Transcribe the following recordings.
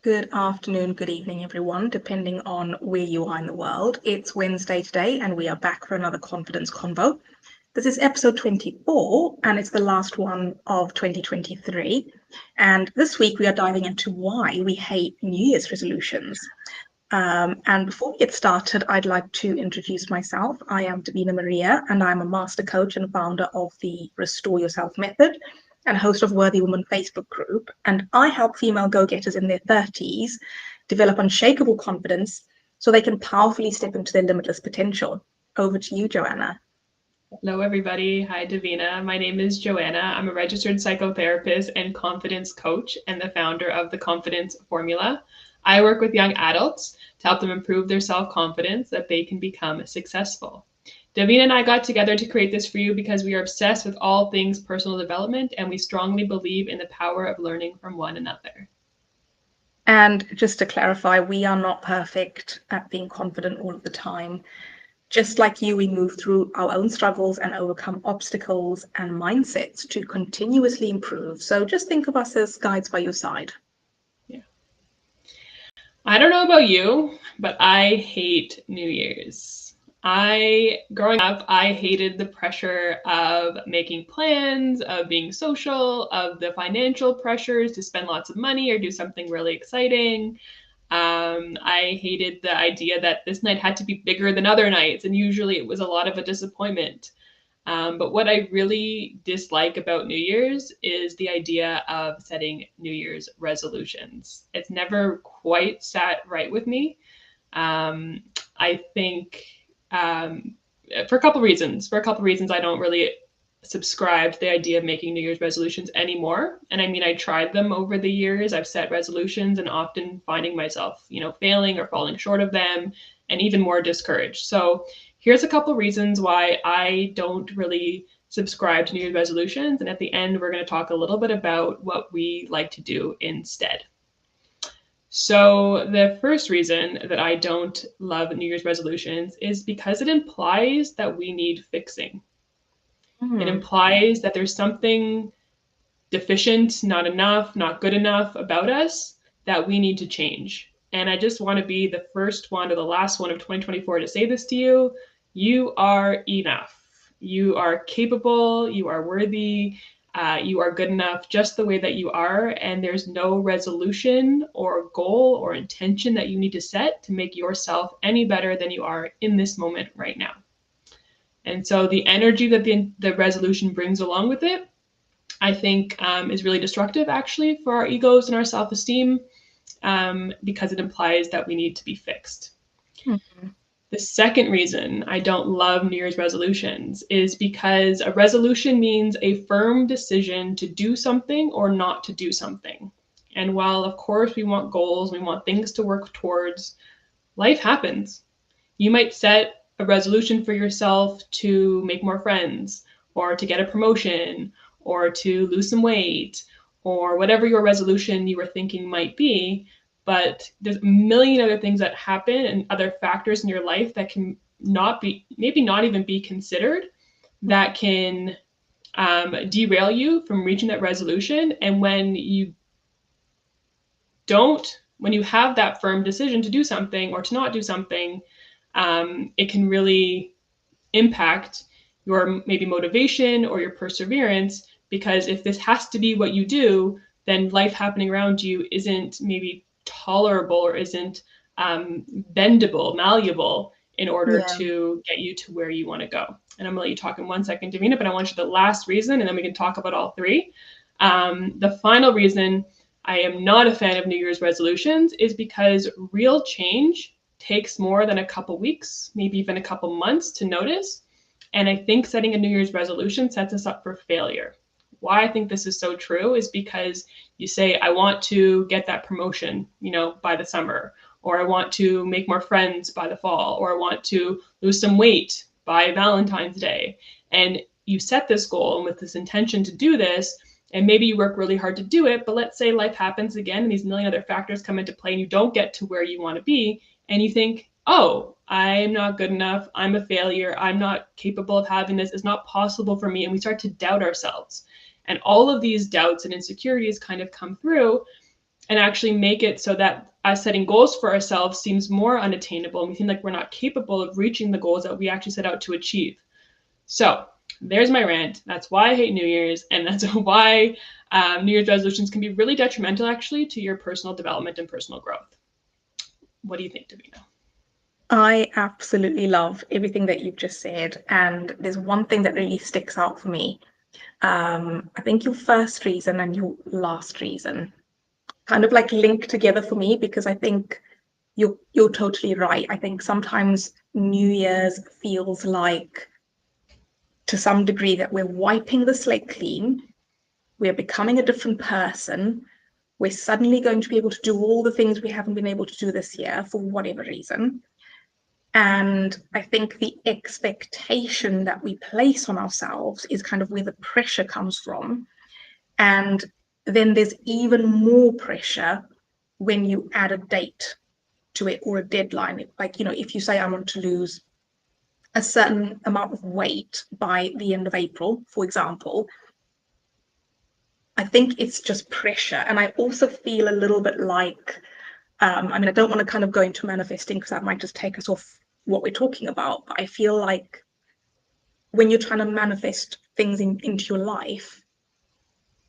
Good afternoon, good evening, everyone, depending on where you are in the world. It's Wednesday today, and we are back for another Confidence Convo. This is episode 24, and it's the last one of 2023. And this week, we are diving into why we hate New Year's resolutions. And before we get started, I'd like to introduce myself. I am Davina Maria, and I'm a master coach and founder of the Restore Yourself Method and host of Worthy Woman Facebook group. And I help female go-getters in their 30s develop unshakable confidence so they can powerfully step into their limitless potential. Over to you, Joanna. Hello, everybody. Hi, Davina. My name is Joanna. I'm a registered psychotherapist and confidence coach and the founder of the Confidence Formula. I work with young adults to help them improve their self-confidence so that they can become successful. Davina and I got together to create this for you because we are obsessed with all things personal development and we strongly believe in the power of learning from one another. And just to clarify, we are not perfect at being confident all of the time. Just like you, we move through our own struggles and overcome obstacles and mindsets to continuously improve. So just think of us as guides by your side. Yeah. I don't know about you, but I hate New Year's. Growing up, I hated the pressure of making plans, of being social, of the financial pressures to spend lots of money or do something really exciting. I hated the idea that this night had to be bigger than other nights, and usually it was a lot of a disappointment. But what I really dislike about New Year's is the idea of setting New Year's resolutions. It's never quite sat right with me. I think for a couple reasons. I don't really subscribe to the idea of making New Year's resolutions anymore. And I mean, I tried them over the years. I've set resolutions and often finding myself, failing or falling short of them and even more discouraged. So here's a couple reasons why I don't really subscribe to New Year's resolutions. And at the end, we're going to talk a little bit about what we like to do instead. So the first reason that I don't love New Year's resolutions is because it implies that we need fixing. It implies that there's something deficient, not enough, not good enough about us that we need to change. And I just want to be the first one or the last one of 2024 to say this to you. You are enough. You are capable. You are worthy. You are good enough just the way that you are. And there's no resolution or goal or intention that you need to set to make yourself any better than you are in this moment right now. And so the energy that the resolution brings along with it, I think is really destructive actually for our egos and our self-esteem because it implies that we need to be fixed. Mm-hmm. The second reason I don't love New Year's resolutions is because a resolution means a firm decision to do something or not to do something. And while of course we want goals, we want things to work towards, life happens. You might set a resolution for yourself to make more friends or to get a promotion or to lose some weight or whatever your resolution you were thinking might be. But there's a million other things that happen and other factors in your life that can maybe not even be considered, that can derail you from reaching that resolution. And when you have that firm decision to do something or to not do something, it can really impact your maybe motivation or your perseverance, because if this has to be what you do, then life happening around you isn't maybe tolerable or isn't bendable, malleable in order to get you to where you want to go. And I'm going to let you talk in 1 second, Davina, but I want you to the last reason, and then we can talk about all three. The final reason I am not a fan of New Year's resolutions is because real change takes more than a couple weeks, maybe even a couple months to notice. And I think setting a New Year's resolution sets us up for failure. Why I think this is so true is because you say, I want to get that promotion, by the summer, or I want to make more friends by the fall, or I want to lose some weight by Valentine's Day. And you set this goal and with this intention to do this, and maybe you work really hard to do it, but let's say life happens again and these million other factors come into play and you don't get to where you want to be, and you think, oh, I'm not good enough, I'm a failure, I'm not capable of having this, it's not possible for me, and we start to doubt ourselves. And all of these doubts and insecurities kind of come through, and actually make it so that us setting goals for ourselves seems more unattainable, and we seem like we're not capable of reaching the goals that we actually set out to achieve. So there's my rant. That's why I hate New Year's, and that's why New Year's resolutions can be really detrimental, actually, to your personal development and personal growth. What do you think, Davina? I absolutely love everything that you've just said. And there's one thing that really sticks out for me. I think your first reason and your last reason kind of like link together for me, because I think you're totally right. I think sometimes New Year's feels like, to some degree, that we're wiping the slate clean, we're becoming a different person, we're suddenly going to be able to do all the things we haven't been able to do this year for whatever reason. And I think the expectation that we place on ourselves is kind of where the pressure comes from. And then there's even more pressure when you add a date to it or a deadline. Like, if you say, I want to lose a certain amount of weight by the end of April, for example, I think it's just pressure. And I also feel a little bit like, I don't want to kind of go into manifesting because that might just take us off what we're talking about, but I feel like when you're trying to manifest things into your life,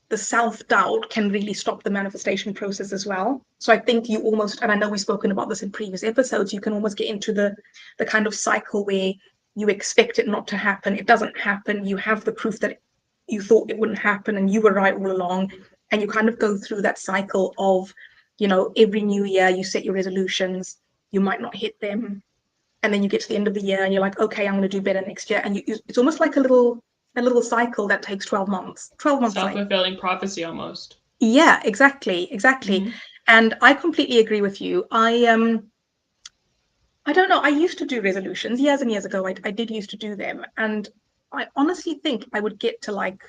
the self-doubt can really stop the manifestation process as well. So I think you almost, and I know we've spoken about this in previous episodes, you can almost get into the kind of cycle where you expect it not to happen, it doesn't happen, you have the proof that you thought it wouldn't happen and you were right all along, and you kind of go through that cycle of, every new year you set your resolutions, you might not hit them, and then you get to the end of the year and you're like, okay, I'm going to do better next year, and it's almost like a little cycle that takes 12 months. Self-fulfilling prophecy almost. Yeah, exactly. Mm-hmm. And I completely agree with you. I don't know, I used to do resolutions years and years ago. I did used to do them, and I honestly think I would get to like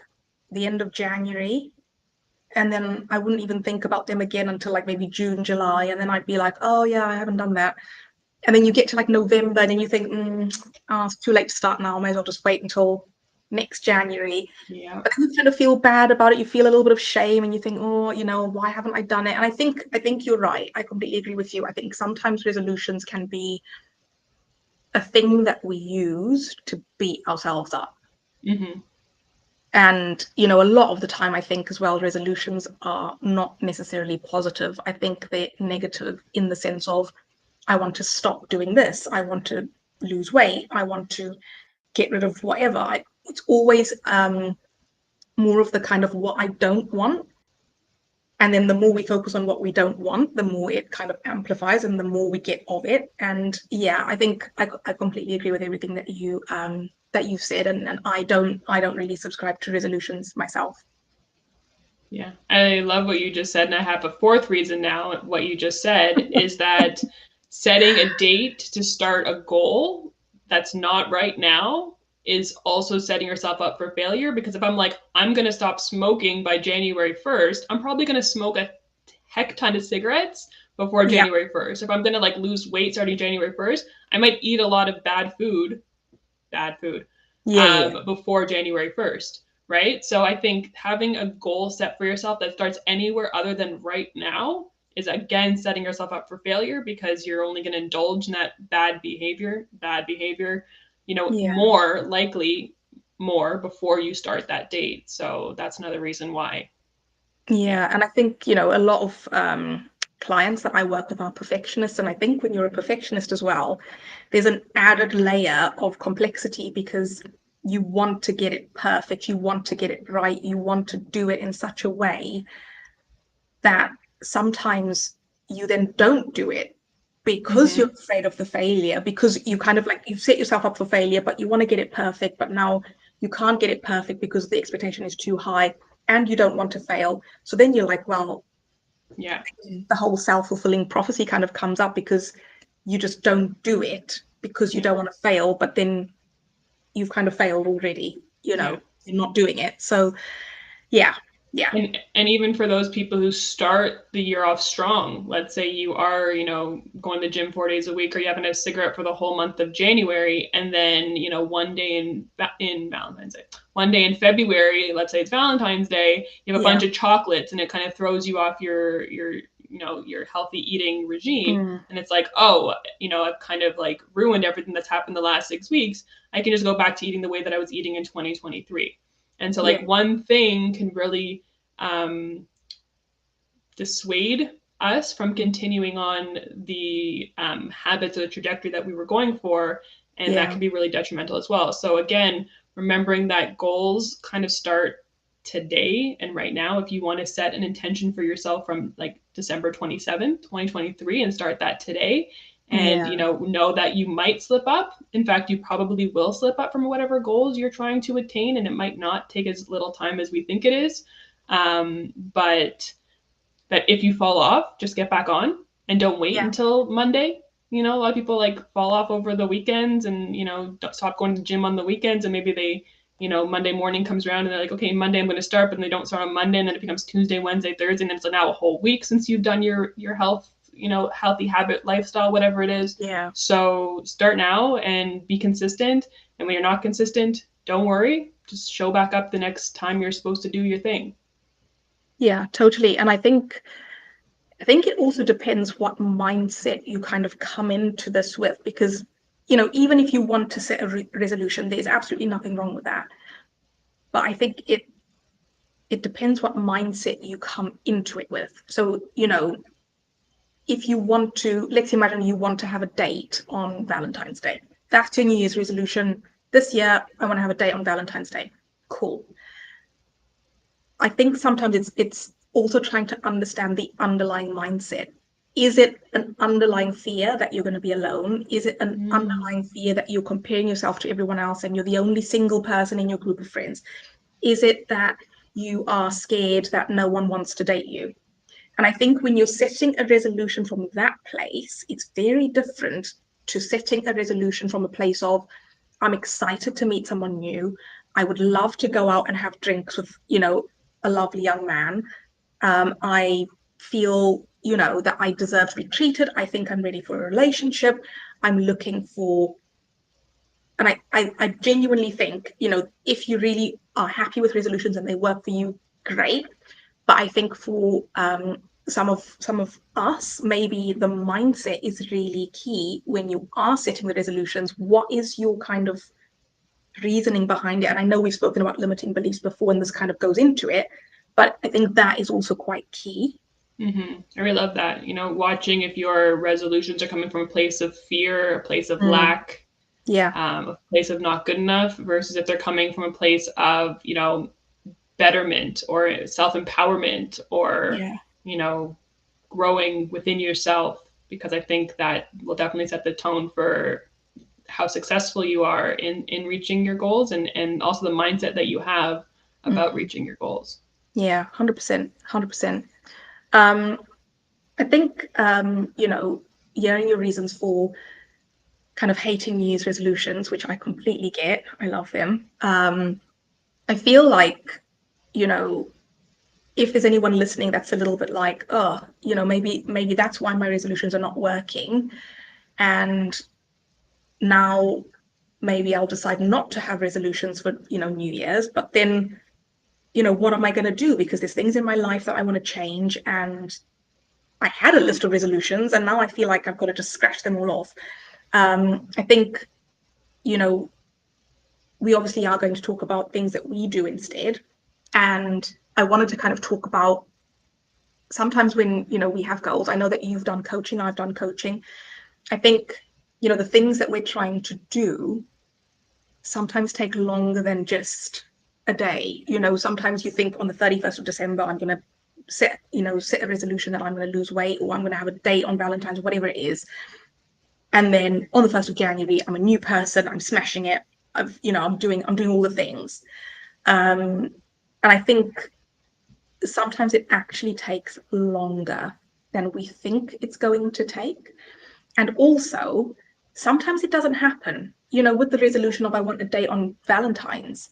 the end of January, and then I wouldn't even think about them again until like maybe June, July, and then I'd be like, oh yeah, I haven't done that. And then you get to like November and then you think, it's too late to start now, I may as well just wait until next January. Yeah. But then you kind of feel bad about it, you feel a little bit of shame, and you think, oh, why haven't I done it? And I think you're right. I completely agree with you. I think sometimes resolutions can be a thing that we use to beat ourselves up. Mm-hmm. And a lot of the time, I think as well, resolutions are not necessarily positive. I think they're negative in the sense of, I want to stop doing this, I want to lose weight, I want to get rid of whatever. It's always more of the kind of what I don't want. And then the more we focus on what we don't want, the more it kind of amplifies and the more we get of it. And yeah, I think I completely agree with everything that you've said. And I don't really subscribe to resolutions myself. Yeah, I love what you just said. And I have a fourth reason now, what you just said, is that setting a date to start a goal that's not right now is also setting yourself up for failure. Because if I'm like, I'm going to stop smoking by January 1st, I'm probably going to smoke a heck ton of cigarettes before January 1st. If I'm going to like lose weight starting January 1st, I might eat a lot of bad food before January 1st. Right? So I think having a goal set for yourself that starts anywhere other than right now is again setting yourself up for failure, because you're only going to indulge in that bad behavior, more likely before you start that date. So that's another reason why. Yeah. And I think, a lot of clients that I work with are perfectionists. And I think when you're a perfectionist as well, there's an added layer of complexity, because you want to get it perfect, you want to get it right, you want to do it in such a way that sometimes you then don't do it because you're afraid of the failure, because you kind of like, you've set yourself up for failure, but you want to get it perfect, but now you can't get it perfect because the expectation is too high and you don't want to fail. So then you're like, well, yeah, the whole self-fulfilling prophecy kind of comes up, because you just don't do it because you don't want to fail, but then you've kind of failed already, you're not doing it. So yeah. And even for those people who start the year off strong, let's say you are, going to the gym 4 days a week, or you haven't had a cigarette for the whole month of January, and then, one day in Valentine's Day, one day in February, let's say it's Valentine's Day, you have a bunch of chocolates, and it kind of throws you off your your healthy eating regime, and it's like, oh, I've kind of like ruined everything that's happened the last 6 weeks. I can just go back to eating the way that I was eating in 2023. And so like one thing can really dissuade us from continuing on the habits or the trajectory that we were going for, and that can be really detrimental as well. So again, remembering that goals kind of start today and right now. If you want to set an intention for yourself from like December 27th, 2023, and start that today, and know that you might slip up. In fact, you probably will slip up from whatever goals you're trying to attain, and it might not take as little time as we think it is. But that if you fall off, just get back on and don't wait until Monday. A lot of people like fall off over the weekends and, don't stop going to the gym on the weekends, and maybe they, Monday morning comes around and they're like, okay, Monday I'm going to start, but they don't start on Monday, and then it becomes Tuesday, Wednesday, Thursday, and it's now a whole week since you've done your health, healthy habit, lifestyle, whatever it is. Yeah. So start now and be consistent. And when you're not consistent, don't worry. Just show back up the next time you're supposed to do your thing. Yeah, totally. And I think it also depends what mindset you kind of come into this with, because, even if you want to set a resolution, there's absolutely nothing wrong with that. But I think it depends what mindset you come into it with. So, if you want to, let's imagine you want to have a date on Valentine's Day. That's your New Year's resolution. This year, I want to have a date on Valentine's Day. Cool. I think sometimes it's also trying to understand the underlying mindset. Is it an underlying fear that you're going to be alone? Is it an underlying fear that you're comparing yourself to everyone else and you're the only single person in your group of friends? Is it that you are scared that no one wants to date you? And I think when you're setting a resolution from that place, it's very different to setting a resolution from a place of, I'm excited to meet someone new. I would love to go out and have drinks with, a lovely young man. I feel, that I deserve to be treated. I think I'm ready for a relationship. I'm looking for, and I genuinely think, if you really are happy with resolutions and they work for you, great. But I think for some of us, maybe the mindset is really key when you are setting the resolutions. What is your kind of reasoning behind it? And I know we've spoken about limiting beliefs before, and this kind of goes into it, but I think that is also quite key. I really love that. Watching if your resolutions are coming from a place of fear, a place of lack, a place of not good enough, versus if they're coming from a place of, betterment or self-empowerment or, growing within yourself, because I think that will definitely set the tone for how successful you are in reaching your goals, and also the mindset that you have about reaching your goals. Yeah, 100%, 100%. I think, hearing your reasons for kind of hating New Year's resolutions, which I completely get, I love them. I feel like, if there's anyone listening that's a little bit like, oh, maybe that's why my resolutions are not working. And now maybe I'll decide not to have resolutions for, New Year's, but then, what am I going to do? Because there's things in my life that I want to change, and I had a list of resolutions, and now I feel like I've got to just scratch them all off. I think, we obviously are going to talk about things that we do instead. And I wanted to kind of talk about sometimes when, we have goals. I know that you've done coaching, I've done coaching. I think, the things that we're trying to do sometimes take longer than just a day. Sometimes you think on the 31st of December, I'm going to set a resolution that I'm going to lose weight, or I'm going to have a date on Valentine's, or whatever it is. And then on the 1st of January, I'm a new person, I'm smashing it. I'm doing all the things. And I think sometimes it actually takes longer than we think it's going to take. And also, sometimes it doesn't happen. With the resolution of I want a date on Valentine's,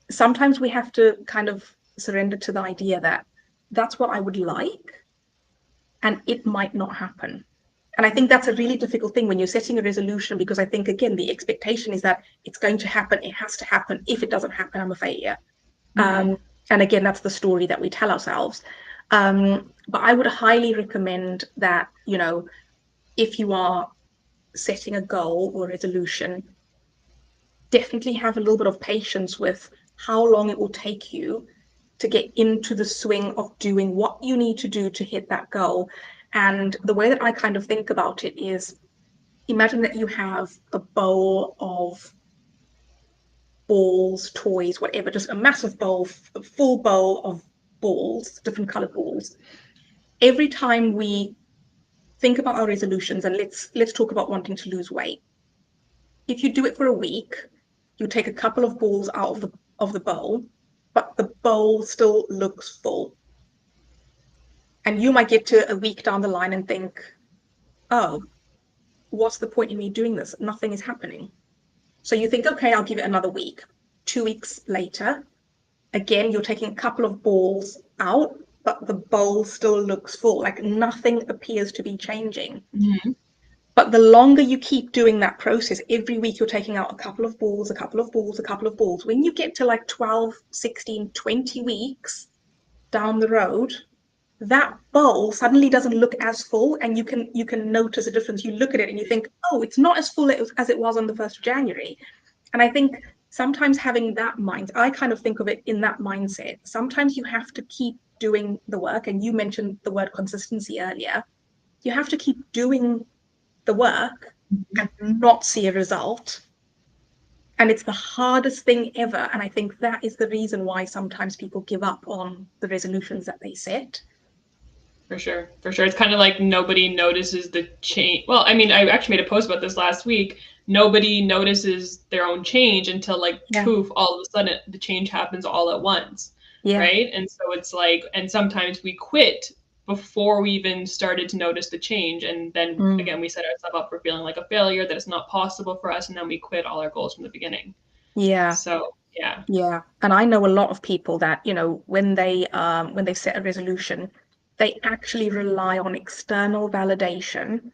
sometimes we have to kind of surrender to the idea that that's what I would like, and it might not happen. And I think that's a really difficult thing when you're setting a resolution, because I think, again, the expectation is that it's going to happen. It has to happen. If it doesn't happen, I'm a failure. And again, that's the story that we tell ourselves. But I would highly recommend that, if you are setting a goal or resolution, definitely have a little bit of patience with how long it will take you to get into the swing of doing what you need to do to hit that goal. And the way that I kind of think about it is, imagine that you have a bowl of balls, toys, whatever, just a massive bowl, a full bowl of balls, different colored balls. Every time we think about our resolutions, and let's talk about wanting to lose weight. If you do it for a week, you take a couple of balls out of the bowl, but the bowl still looks full. And you might get to a week down the line and think, oh, what's the point in me doing this? Nothing is happening. So you think, okay, I'll give it another week. 2 weeks later, again, you're taking a couple of balls out, but the bowl still looks full, like nothing appears to be changing. Mm-hmm. But the longer you keep doing that process, every week you're taking out a couple of balls, a couple of balls, a couple of balls. When you get to like 12, 16, 20 weeks down the road, that bowl suddenly doesn't look as full, and you can notice a difference. You look at it and you think, oh, it's not as full as it was on the 1st of January. And I think sometimes having that mind, I kind of think of it in that mindset. Sometimes you have to keep doing the work, and you mentioned the word consistency earlier. You have to keep doing the work and not see a result. And it's the hardest thing ever. And I think that is the reason why sometimes people give up on the resolutions that they set. For sure. It's kind of like nobody notices the change. Well, I mean, I actually made a post about this last week. Nobody notices their own change until poof, all of a sudden the change happens all at once. Yeah. Right. And so it's like, and sometimes we quit before we even started to notice the change. And then again, we set ourselves up for feeling like a failure, that it's not possible for us. And then we quit all our goals from the beginning. Yeah. So yeah. Yeah. And I know a lot of people that, when they set a resolution, they actually rely on external validation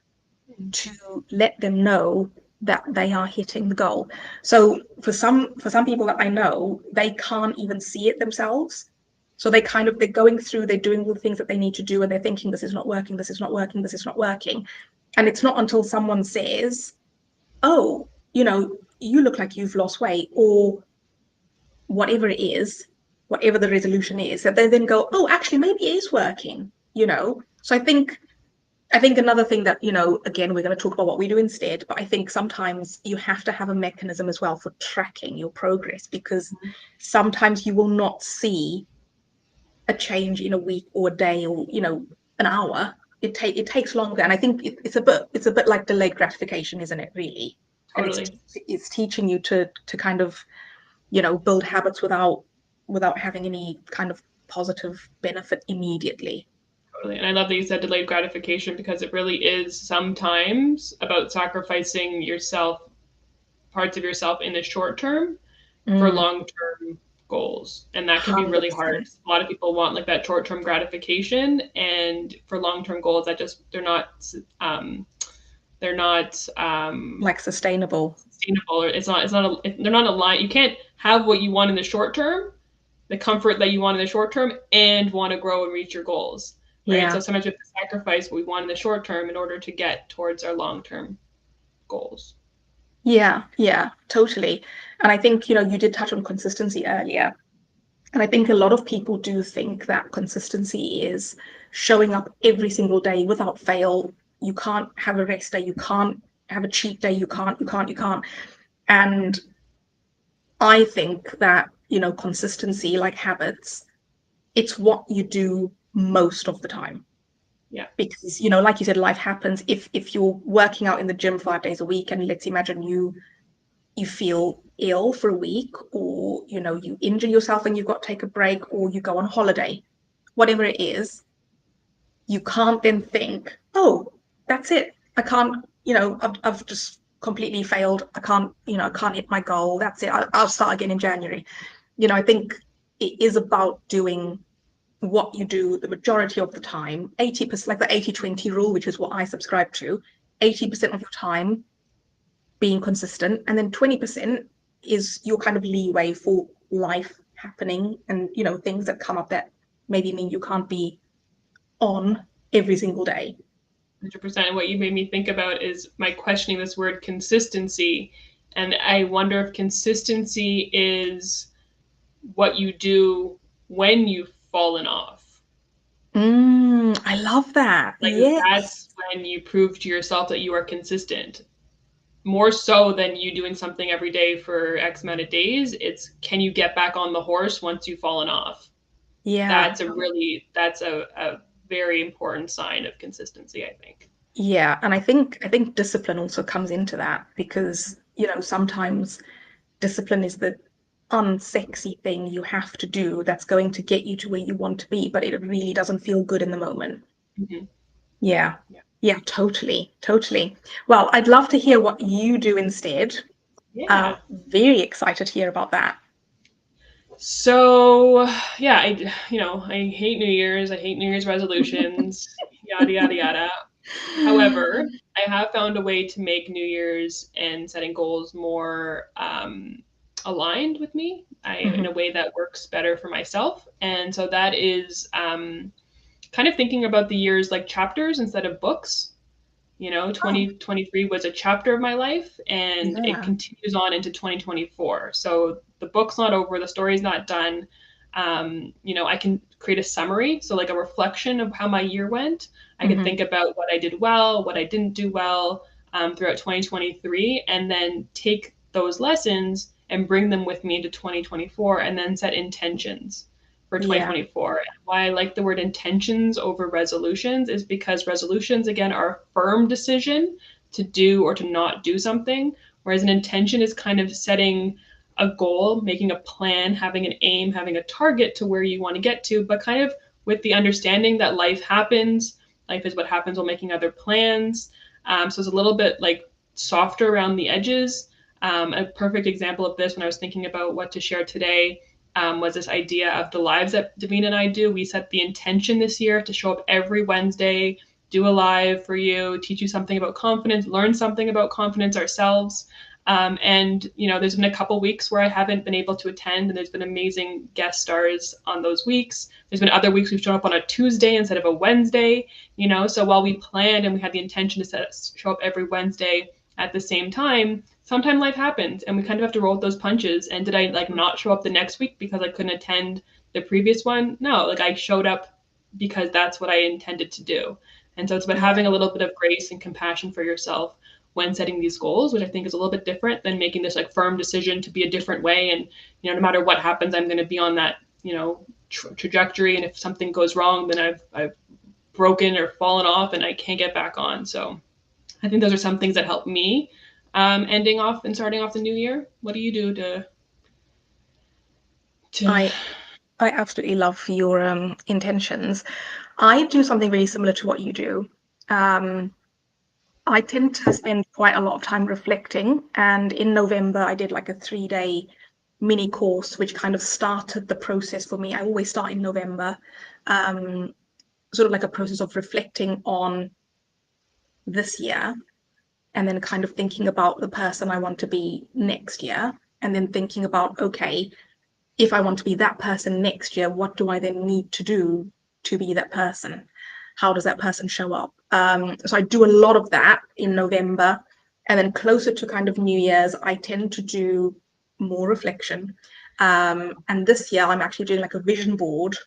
to let them know that they are hitting the goal. So for some people that I know, they can't even see it themselves. So they're going through, they're doing all the things that they need to do, and they're thinking, this is not working, this is not working, this is not working. And it's not until someone says, oh, you look like you've lost weight, or whatever it is, whatever the resolution is, that they then go, oh, actually, maybe it is working, So I think another thing that, again, we're going to talk about what we do instead, but I think sometimes you have to have a mechanism as well for tracking your progress, because sometimes you will not see a change in a week or a day or, an hour. It takes longer. And I think it's a bit like delayed gratification, isn't it, really? Totally. And it's teaching you to kind of, build habits without having any kind of positive benefit immediately. Totally. And I love that you said delayed gratification, because it really is sometimes about sacrificing parts of yourself in the short term for long-term goals. And that can be really hard. A lot of people want like that short-term gratification, and for long-term goals they're not like sustainable, or they're not aligned. You can't have what you want in the short term, the comfort that you want in the short term, and want to grow and reach your goals. Right. Yeah. So sometimes we have to sacrifice what we want in the short term in order to get towards our long-term goals. Yeah, totally. And I think, you did touch on consistency earlier. And I think a lot of people do think that consistency is showing up every single day without fail. You can't have a rest day. You can't have a cheat day. You can't. And I think that, consistency, like habits, it's what you do most of the time. Yeah. Because, like you said, life happens. If you're working out in the gym 5 days a week, and let's imagine you feel ill for a week, or, you injure yourself and you've got to take a break, or you go on holiday, whatever it is, you can't then think, oh, that's it. I can't, I've just completely failed. I can't hit my goal. That's it. I'll start again in January. I think it is about doing what you do the majority of the time, 80%, like the 80-20 rule, which is what I subscribe to, 80% of your time being consistent, and then 20% is your kind of leeway for life happening, and things that come up that maybe mean you can't be on every single day. 100%. What you made me think about is my questioning this word consistency. And I wonder if consistency is what you do when you've fallen off. I love that. Like Yes. that's when you prove to yourself that you are consistent. More so than you doing something every day for X amount of days. It's can you get back on the horse once you've fallen off? Yeah. That's a very important sign of consistency, I think. Yeah. And I think discipline also comes into that because, sometimes discipline is the unsexy thing you have to do that's going to get you to where you want to be, but it really doesn't feel good in the moment. Mm-hmm. Yeah. Yeah. Yeah, totally. Totally. Well, I'd love to hear what you do instead. Yeah. Very excited to hear about that. So yeah, I hate New Year's. I hate New Year's resolutions. Yada yada yada. However, I have found a way to make New Year's and setting goals more aligned with me. In a way that works better for myself, and so that is kind of thinking about the years like chapters instead of books. 2023 was a chapter of my life and it Yeah. continues on into 2024. So the book's not over, the story's not done. I can create a summary, so like a reflection of how my year went. I can think about what I did well, what I didn't do well throughout 2023, and then take those lessons and bring them with me into 2024 and then set intentions for Yeah. 2024. And why I like the word intentions over resolutions is because resolutions, again, are a firm decision to do or to not do something, whereas an intention is kind of setting a goal, making a plan, having an aim, having a target to where you want to get to, but kind of with the understanding that life happens. Life is what happens while making other plans. So it's a little bit like softer around the edges. A perfect example of this when I was thinking about what to share today was this idea of the lives that Davina and I do. We set the intention this year to show up every Wednesday, do a live for you, teach you something about confidence, learn something about confidence ourselves. There's been a couple weeks where I haven't been able to attend, and there's been amazing guest stars on those weeks. There's been other weeks we've shown up on a Tuesday instead of a Wednesday, So while we planned and we had the intention to show up every Wednesday at the same time, sometimes life happens and we kind of have to roll with those punches. And did I not show up the next week because I couldn't attend the previous one? No, I showed up because that's what I intended to do. And so it's about having a little bit of grace and compassion for yourself when setting these goals, which I think is a little bit different than making this firm decision to be a different way. And, no matter what happens, I'm going to be on that, trajectory. And if something goes wrong, then I've broken or fallen off and I can't get back on. So I think those are some things that help me ending off and starting off the new year. What do you do to I absolutely love your intentions. I do something really similar to what you do. I tend to spend quite a lot of time reflecting, and in November I did a 3-day mini course which kind of started the process for me. I always start in November, sort of like a process of reflecting on this year and then kind of thinking about the person I want to be next year, and then thinking about, okay, if I want to be that person next year, what do I then need to do to be that person? How does that person show up? So I do a lot of that in November. And then closer to kind of New Year's, I tend to do more reflection. And this year, I'm actually doing a vision board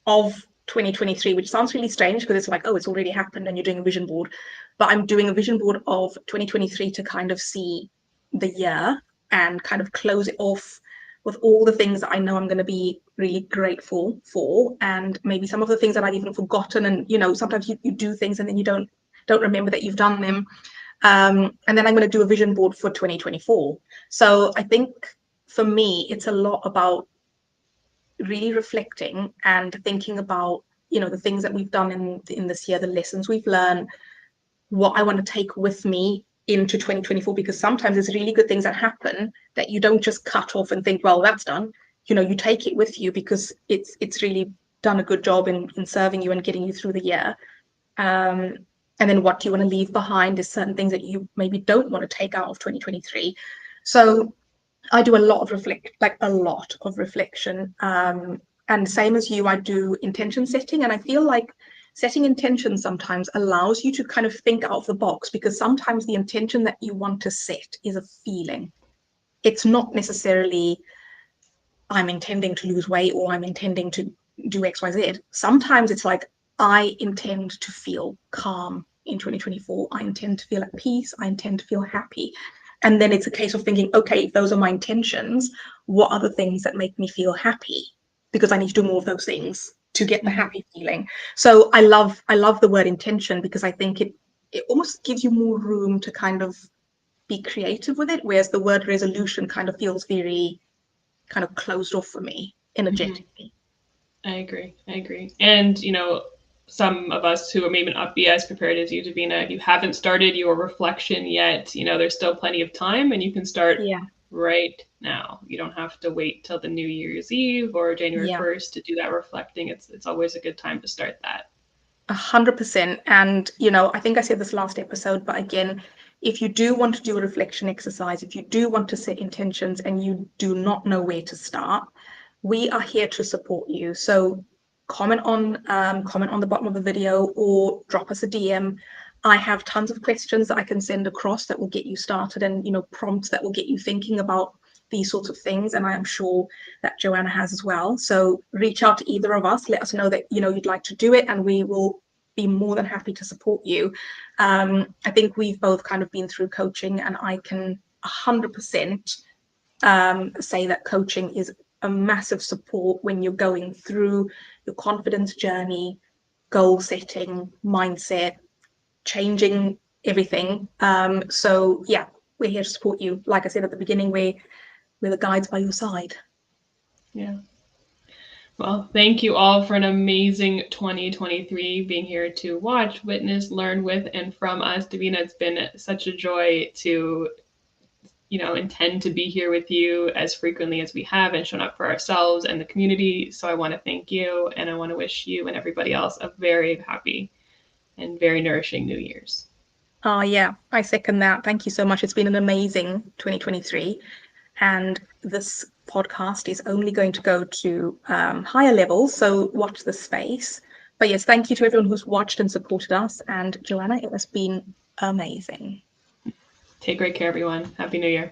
of 2023, which sounds really strange because it's oh, it's already happened and you're doing a vision board. But I'm doing a vision board of 2023 to kind of see the year and kind of close it off with all the things that I know I'm going to be really grateful for, and maybe some of the things that I've even forgotten. And sometimes you do things and then you don't remember that you've done them. And then I'm going to do a vision board for 2024. So I think for me, it's a lot about really reflecting and thinking about the things that we've done in this year, the lessons we've learned, what I want to take with me into 2024, because sometimes there's really good things that happen that you don't just cut off and think, well, that's done. You take it with you because it's really done a good job in serving you and getting you through the year. And then what you want to leave behind is certain things that you maybe don't want to take out of 2023. So I do a lot of reflection. And same as you, I do intention setting. And I feel like setting intentions sometimes allows you to kind of think out of the box, because sometimes the intention that you want to set is a feeling. It's not necessarily I'm intending to lose weight or I'm intending to do XYZ. Sometimes it's like, I intend to feel calm in 2024. I intend to feel at peace. I intend to feel happy. And then it's a case of thinking, okay, if those are my intentions, what are the things that make me feel happy? Because I need to do more of those things to get the happy feeling. So I love the word intention, because I think it almost gives you more room to kind of be creative with it, whereas the word resolution kind of feels very kind of closed off for me energetically. I agree. And, some of us who are maybe not be as prepared as you, Davina, if you haven't started your reflection yet, there's still plenty of time, and you can start right now. You don't have to wait till the New Year's Eve or January 1st to do that reflecting. It's always a good time to start that. 100%. And, I think I said this last episode, but again, if you do want to do a reflection exercise, if you do want to set intentions and you do not know where to start, we are here to support you. So comment on the bottom of the video or drop us a DM. I have tons of questions that I can send across that will get you started, and prompts that will get you thinking about these sorts of things, and I am sure that Joanna has as well. So reach out to either of us, let us know that you'd like to do it, and we will be more than happy to support you. I think we've both kind of been through coaching, and I can 100% say that coaching is a massive support when you're going through your confidence journey, goal setting, mindset, changing everything. So yeah, we're here to support you. Like I said at the beginning, we're the guides by your side. Yeah. Well, thank you all for an amazing 2023, being here to watch, witness, learn with, and from us. Davina, it's been such a joy to intend to be here with you as frequently as we have and shown up for ourselves and the community. So I want to thank you, and I want to wish you and everybody else a very happy and very nourishing New Year's. Oh yeah, I second that. Thank you so much. It's been an amazing 2023, and this podcast is only going to go to higher levels, so watch the space. But yes, thank you to everyone who's watched and supported us. And Joanna, it has been amazing. Take great care, everyone. Happy New Year.